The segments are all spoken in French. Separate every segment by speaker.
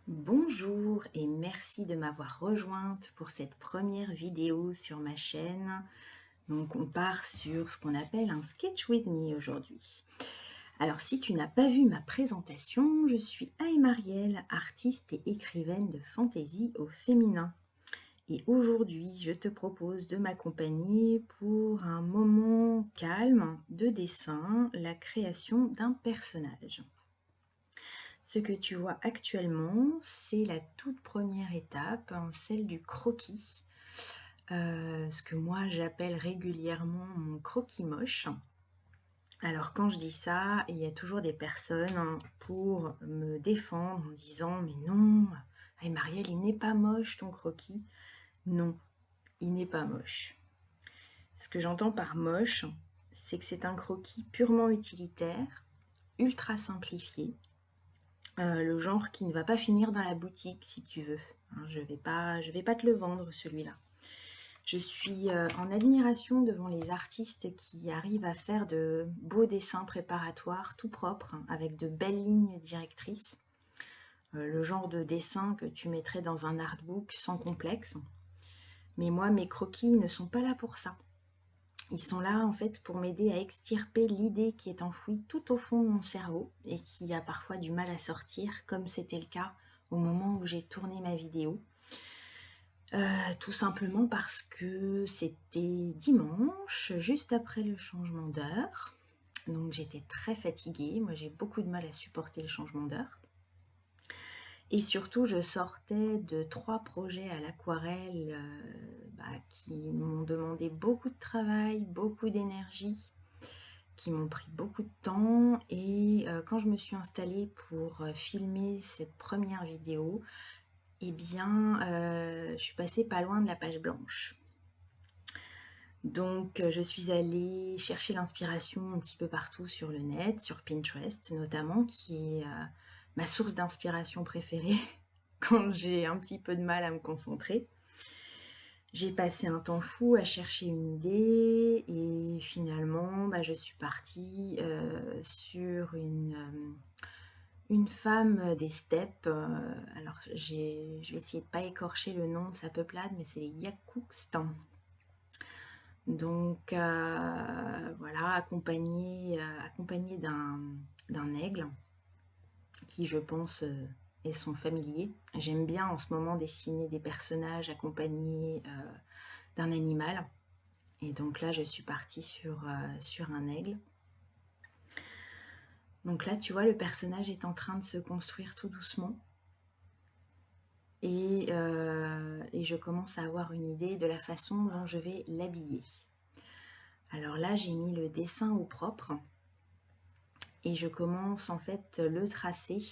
Speaker 1: Bonjour et merci de m'avoir rejointe pour cette première vidéo sur ma chaîne. Donc on part sur ce qu'on appelle un sketch with me aujourd'hui. Alors si tu n'as pas vu ma présentation, je suis Aïe-Marielle, artiste et écrivaine de fantasy au féminin. Et aujourd'hui, je te propose de m'accompagner pour un moment calme de dessin, la création d'un personnage. Ce que tu vois actuellement, c'est la toute première étape, celle du croquis, ce que moi j'appelle régulièrement mon croquis moche. Alors quand je dis ça, il y a toujours des personnes pour me défendre en disant: «Mais non, ah Marielle, il n'est pas moche ton croquis». Non, il n'est pas moche. Ce que j'entends par moche, c'est que c'est un croquis purement utilitaire, ultra simplifié. Le genre qui ne va pas finir dans la boutique si tu veux, hein. Je vais pas te le vendre celui-là. Je suis, en admiration devant les artistes qui arrivent à faire de beaux dessins préparatoires tout propres, hein, avec de belles lignes directrices. Le genre de dessin que tu mettrais dans un artbook sans complexe. Mais moi, mes croquis ne sont pas là pour ça. Ils sont là en fait pour m'aider à extirper l'idée qui est enfouie tout au fond de mon cerveau et qui a parfois du mal à sortir, comme c'était le cas au moment où j'ai tourné ma vidéo. Tout simplement parce que c'était dimanche, juste après le changement d'heure. Donc j'étais très fatiguée. Moi, j'ai beaucoup de mal à supporter le changement d'heure. Et surtout, je sortais de 3 projets à l'aquarelle, qui m'ont demandé beaucoup de travail, beaucoup d'énergie, qui m'ont pris beaucoup de temps. Et quand je me suis installée pour filmer cette première vidéo, eh bien, je suis passée pas loin de la page blanche. Donc, je suis allée chercher l'inspiration un petit peu partout sur le net, sur Pinterest notamment, qui est ma source d'inspiration préférée quand j'ai un petit peu de mal à me concentrer. J'ai passé un temps fou à chercher une idée et finalement, je suis partie sur une femme des steppes. Alors, je vais essayer de ne pas écorcher le nom de sa peuplade, mais c'est les Yakoukstan. Donc voilà, accompagnée d'un aigle qui, je pense, est son familier. J'aime bien en ce moment dessiner des personnages accompagnés d'un animal. Et donc là, je suis partie sur un aigle. Donc là, tu vois, le personnage est en train de se construire tout doucement. Et je commence à avoir une idée de la façon dont je vais l'habiller. Alors là, j'ai mis le dessin au propre et je commence en fait le tracé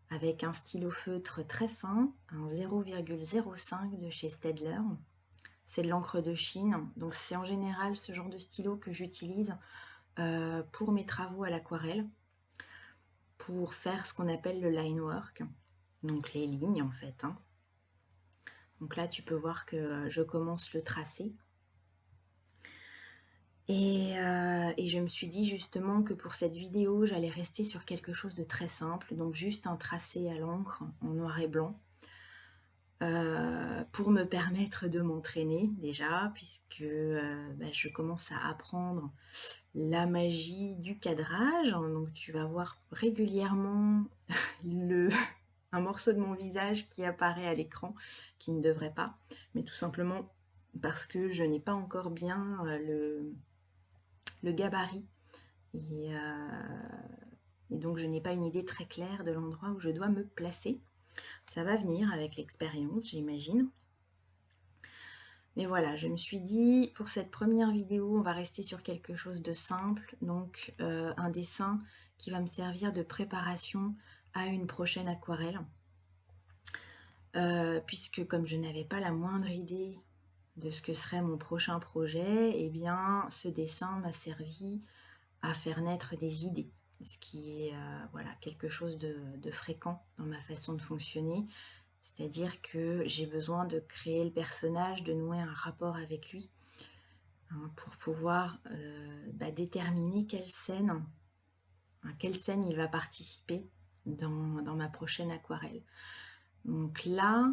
Speaker 1: avec un stylo feutre très fin, un 0,05 de chez Staedtler. C'est de l'encre de Chine, donc c'est en général ce genre de stylo que j'utilise pour mes travaux à l'aquarelle, pour faire ce qu'on appelle le line work, donc les lignes en fait, hein. Donc là, tu peux voir que je commence le tracé. Et je me suis dit justement que pour cette vidéo, j'allais rester sur quelque chose de très simple, donc juste un tracé à l'encre en noir et blanc, pour me permettre de m'entraîner déjà, puisque je commence à apprendre la magie du cadrage. Donc tu vas voir régulièrement un morceau de mon visage qui apparaît à l'écran, qui ne devrait pas, mais tout simplement parce que je n'ai pas encore bien le gabarit et donc je n'ai pas une idée très claire de l'endroit où je dois me placer. Ça va venir avec l'expérience, j'imagine. Mais voilà, je me suis dit, pour cette première vidéo, on va rester sur quelque chose de simple, donc un dessin qui va me servir de préparation à une prochaine aquarelle. Puisque comme je n'avais pas la moindre idée de ce que serait mon prochain projet, eh bien ce dessin m'a servi à faire naître des idées, ce qui est quelque chose de fréquent dans ma façon de fonctionner. C'est-à-dire que j'ai besoin de créer le personnage, de nouer un rapport avec lui, hein, pour pouvoir déterminer quelle scène il va participer dans ma prochaine aquarelle. Donc là,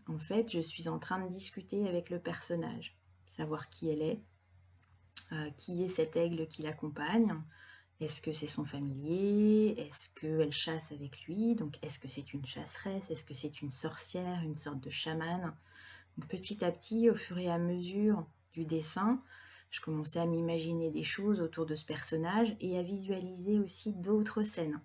Speaker 1: en fait, je suis en train de discuter avec le personnage, savoir qui elle est, qui est cet aigle qui l'accompagne. Est-ce que c'est son familier? Est-ce qu'elle chasse avec lui? Donc est-ce que c'est une chasseresse? Est-ce que c'est une sorcière, une sorte de chamane? Donc, petit à petit, au fur et à mesure du dessin, je commençais à m'imaginer des choses autour de ce personnage et à visualiser aussi d'autres scènes.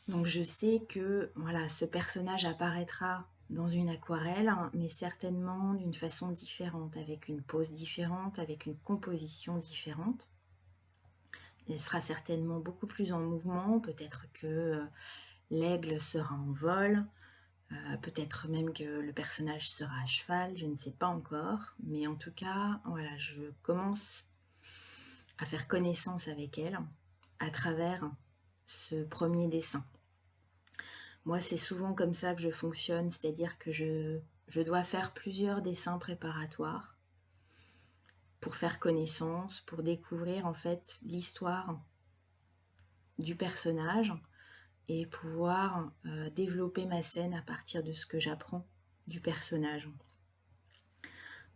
Speaker 1: Donc je sais que voilà, ce personnage apparaîtra dans une aquarelle, hein, mais certainement d'une façon différente, avec une pose différente, avec une composition différente. Elle sera certainement beaucoup plus en mouvement, peut-être que l'aigle sera en vol, peut-être même que le personnage sera à cheval, je ne sais pas encore. Mais en tout cas, voilà, je commence à faire connaissance avec elle à travers ce premier dessin. Moi, c'est souvent comme ça que je fonctionne, c'est-à-dire que je dois faire plusieurs dessins préparatoires pour faire connaissance, pour découvrir en fait l'histoire du personnage et pouvoir développer ma scène à partir de ce que j'apprends du personnage.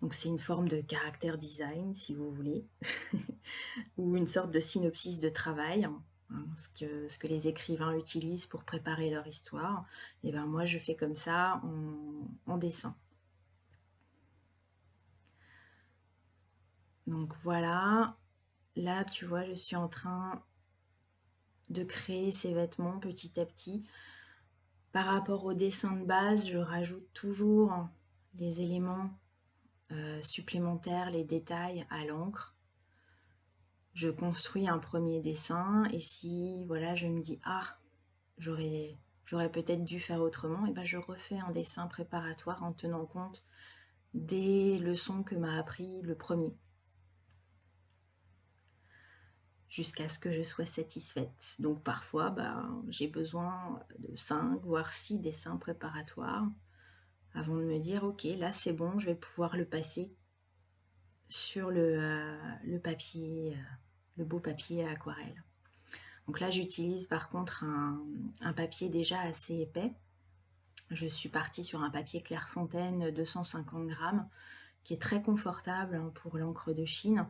Speaker 1: Donc c'est une forme de character design, si vous voulez, ou une sorte de synopsis de travail, hein, ce que les écrivains utilisent pour préparer leur histoire. Et ben moi, je fais comme ça en dessin. Donc voilà, là, tu vois, je suis en train de créer ces vêtements petit à petit. Par rapport au dessin de base, je rajoute toujours les éléments supplémentaires, les détails à l'encre. Je construis un premier dessin et si voilà, je me dis ah, j'aurais peut-être dû faire autrement, et ben je refais un dessin préparatoire en tenant compte des leçons que m'a appris le premier, jusqu'à ce que je sois satisfaite. Donc parfois, j'ai besoin de 5 voire 6 dessins préparatoires avant de me dire ok, là c'est bon, je vais pouvoir le passer sur le papier, le beau papier à aquarelle. Donc là, j'utilise par contre un papier déjà assez épais. Je suis partie sur un papier Clairefontaine 250 grammes, qui est très confortable pour l'encre de Chine.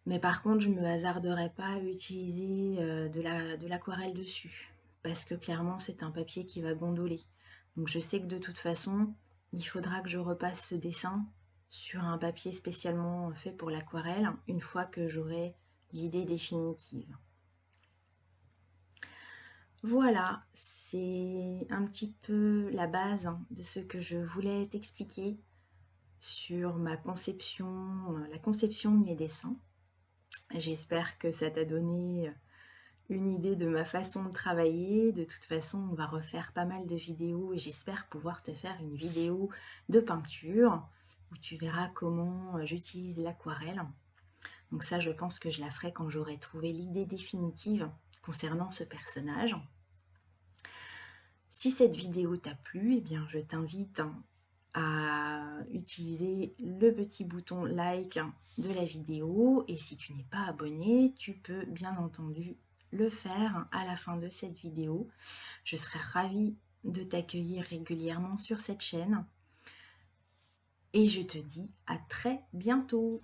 Speaker 1: Mais par contre, je ne me hasarderai pas à utiliser de l'aquarelle dessus, parce que clairement, c'est un papier qui va gondoler. Donc je sais que de toute façon, il faudra que je repasse ce dessin sur un papier spécialement fait pour l'aquarelle, une fois que j'aurai l'idée définitive. Voilà, c'est un petit peu la base de ce que je voulais t'expliquer sur ma conception, la conception de mes dessins. J'espère que ça t'a donné une idée de ma façon de travailler. De toute façon, on va refaire pas mal de vidéos et j'espère pouvoir te faire une vidéo de peinture où tu verras comment j'utilise l'aquarelle. Donc ça, je pense que je la ferai quand j'aurai trouvé l'idée définitive concernant ce personnage. Si cette vidéo t'a plu, eh bien, je t'invite à utiliser le petit bouton like de la vidéo. Et si tu n'es pas abonné, tu peux bien entendu le faire à la fin de cette vidéo. Je serai ravie de t'accueillir régulièrement sur cette chaîne. Et je te dis à très bientôt.